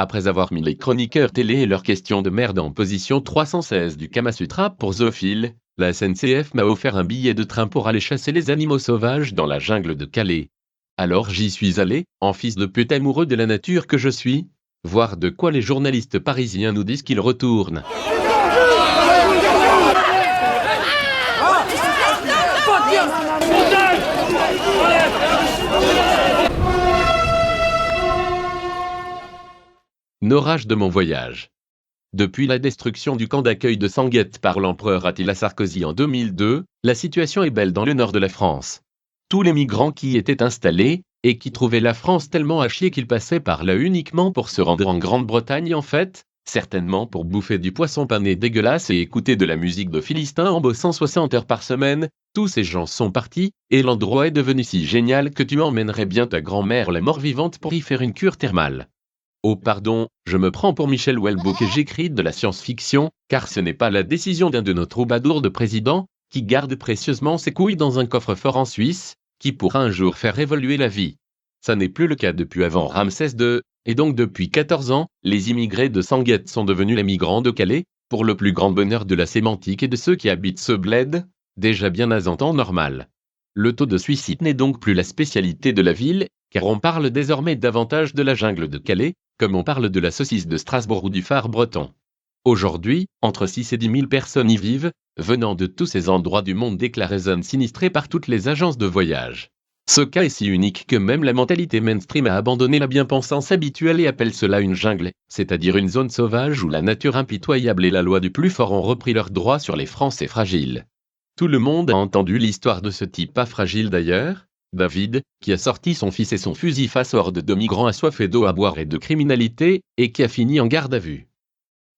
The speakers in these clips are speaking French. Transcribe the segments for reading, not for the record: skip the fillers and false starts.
Après avoir mis les chroniqueurs télé et leurs questions de merde en position 316 du Kamasutra pour zoophile, la SNCF m'a offert un billet de train pour aller chasser les animaux sauvages dans la jungle de Calais. Alors j'y suis allé, en fils de pute amoureux de la nature que je suis, voir de quoi les journalistes parisiens nous disent qu'ils retournent. Orage de mon voyage. Depuis la destruction du camp d'accueil de Sanguette par l'empereur Attila Sarkozy en 2002, la situation est belle dans le nord de la France. Tous les migrants qui y étaient installés, et qui trouvaient la France tellement à chier qu'ils passaient par là uniquement pour se rendre en Grande-Bretagne en fait, certainement pour bouffer du poisson pané dégueulasse et écouter de la musique de Philistins en bossant 60 heures par semaine, tous ces gens sont partis, et l'endroit est devenu si génial que tu emmènerais bien ta grand-mère la mort-vivante pour y faire une cure thermale. Oh pardon, je me prends pour Michel Houellebecq et j'écris de la science-fiction, car ce n'est pas la décision d'un de nos troubadours de président, qui garde précieusement ses couilles dans un coffre-fort en Suisse, qui pourra un jour faire évoluer la vie. Ça n'est plus le cas depuis avant Ramsès II, et donc depuis 14 ans, les immigrés de Sanguette sont devenus les migrants de Calais, pour le plus grand bonheur de la sémantique et de ceux qui habitent ce bled, déjà bien à en temps normal. Le taux de suicide n'est donc plus la spécialité de la ville, car on parle désormais davantage de la jungle de Calais, comme on parle de la saucisse de Strasbourg ou du phare breton. Aujourd'hui, entre 6 et 10 000 personnes y vivent, venant de tous ces endroits du monde déclarés zones sinistrées par toutes les agences de voyage. Ce cas est si unique que même la mentalité mainstream a abandonné la bien-pensance habituelle et appelle cela une jungle, c'est-à-dire une zone sauvage où la nature impitoyable et la loi du plus fort ont repris leurs droits sur les Français fragiles. Tout le monde a entendu l'histoire de ce type pas fragile d'ailleurs, David, qui a sorti son fils et son fusil face à horde de migrants assoiffés d'eau à boire et de criminalité, et qui a fini en garde à vue.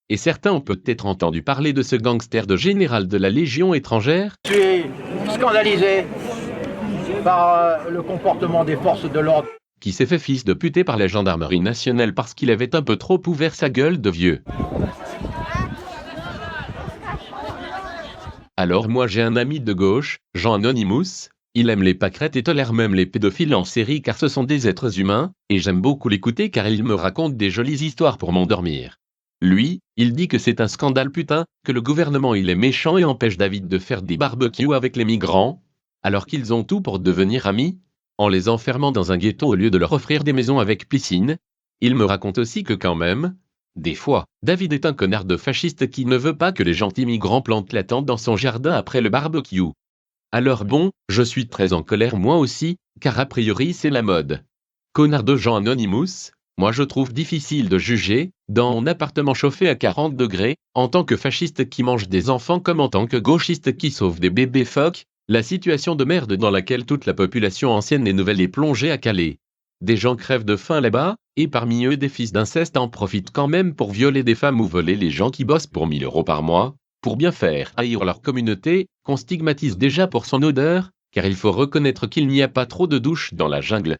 Et certains ont peut-être entendu parler de ce gangster de général de la Légion étrangère. Je suis scandalisé par le comportement des forces de l'ordre. Qui s'est fait fils de puté par la gendarmerie nationale parce qu'il avait un peu trop ouvert sa gueule de vieux. Alors moi j'ai un ami de gauche, Jean Anonymous, il aime les pâquerettes et tolère même les pédophiles en série car ce sont des êtres humains, et j'aime beaucoup l'écouter car il me raconte des jolies histoires pour m'endormir. Lui, il dit que c'est un scandale putain, que le gouvernement il est méchant et empêche David de faire des barbecues avec les migrants, alors qu'ils ont tout pour devenir amis, en les enfermant dans un ghetto au lieu de leur offrir des maisons avec piscine. Il me raconte aussi que quand même, des fois, David est un connard de fasciste qui ne veut pas que les gentils migrants plantent la tente dans son jardin après le barbecue. Alors bon, je suis très en colère moi aussi, car a priori c'est la mode. Connard de Jean Anonymous, moi je trouve difficile de juger, dans un appartement chauffé à 40 degrés, en tant que fasciste qui mange des enfants comme en tant que gauchiste qui sauve des bébés phoques, la situation de merde dans laquelle toute la population ancienne et nouvelle est plongée à Calais. Des gens crèvent de faim là-bas, et parmi eux des fils d'inceste en profitent quand même pour violer des femmes ou voler les gens qui bossent pour 1 000 € par mois. Pour bien faire haïr leur communauté, qu'on stigmatise déjà pour son odeur, car il faut reconnaître qu'il n'y a pas trop de douches dans la jungle.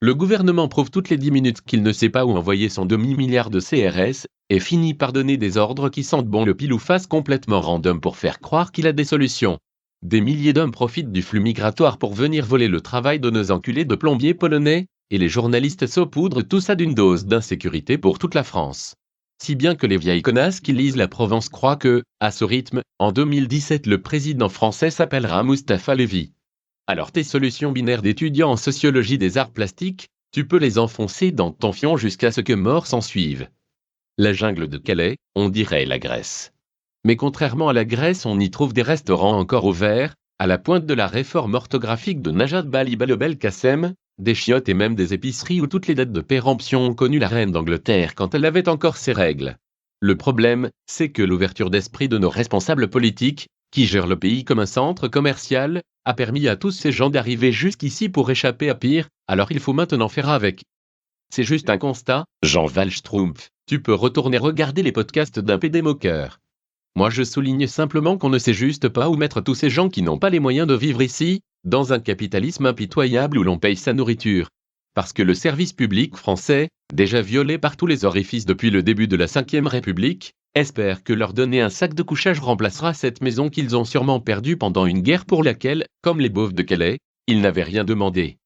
Le gouvernement prouve toutes les 10 minutes qu'il ne sait pas où envoyer son demi-milliard de CRS, et finit par donner des ordres qui sentent bon le pile ou face complètement random pour faire croire qu'il a des solutions. Des milliers d'hommes profitent du flux migratoire pour venir voler le travail de nos enculés de plombiers polonais, et les journalistes saupoudrent tout ça d'une dose d'insécurité pour toute la France. Si bien que les vieilles connasses qui lisent la Provence croient que, à ce rythme, en 2017 le président français s'appellera Mustapha Lévy. Alors tes solutions binaires d'étudiants en sociologie des arts plastiques, tu peux les enfoncer dans ton fion jusqu'à ce que mort s'en suive. La jungle de Calais, on dirait la Grèce. Mais contrairement à la Grèce, on y trouve des restaurants encore ouverts, à la pointe de la réforme orthographique de Najat Vallaud-Belkacem, des chiottes et même des épiceries où toutes les dates de péremption ont connu la reine d'Angleterre quand elle avait encore ses règles. Le problème, c'est que l'ouverture d'esprit de nos responsables politiques, qui gèrent le pays comme un centre commercial, a permis à tous ces gens d'arriver jusqu'ici pour échapper à pire, alors il faut maintenant faire avec. C'est juste un constat, Jean Wallstrumpf, tu peux retourner regarder les podcasts d'un PD moqueur. Moi je souligne simplement qu'on ne sait juste pas où mettre tous ces gens qui n'ont pas les moyens de vivre ici, dans un capitalisme impitoyable où l'on paye sa nourriture. Parce que le service public français, déjà violé par tous les orifices depuis le début de la Ve République, espère que leur donner un sac de couchage remplacera cette maison qu'ils ont sûrement perdue pendant une guerre pour laquelle, comme les beaufs de Calais, ils n'avaient rien demandé.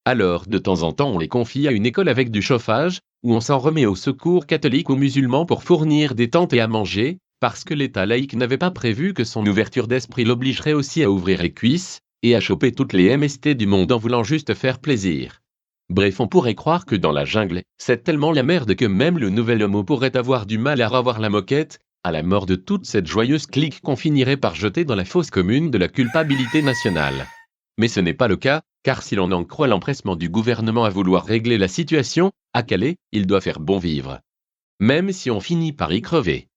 Alors de temps en temps on les confie à une école avec du chauffage, ou on s'en remet au secours catholique ou musulman pour fournir des tentes et à manger, parce que l'État laïque n'avait pas prévu que son ouverture d'esprit l'obligerait aussi à ouvrir les cuisses, et à choper toutes les MST du monde en voulant juste faire plaisir. Bref, on pourrait croire que dans la jungle, c'est tellement la merde que même le nouvel homo pourrait avoir du mal à revoir la moquette, à la mort de toute cette joyeuse clique qu'on finirait par jeter dans la fosse commune de la culpabilité nationale. Mais ce n'est pas le cas, car si l'on en croit l'empressement du gouvernement à vouloir régler la situation, à Calais, il doit faire bon vivre. Même si on finit par y crever.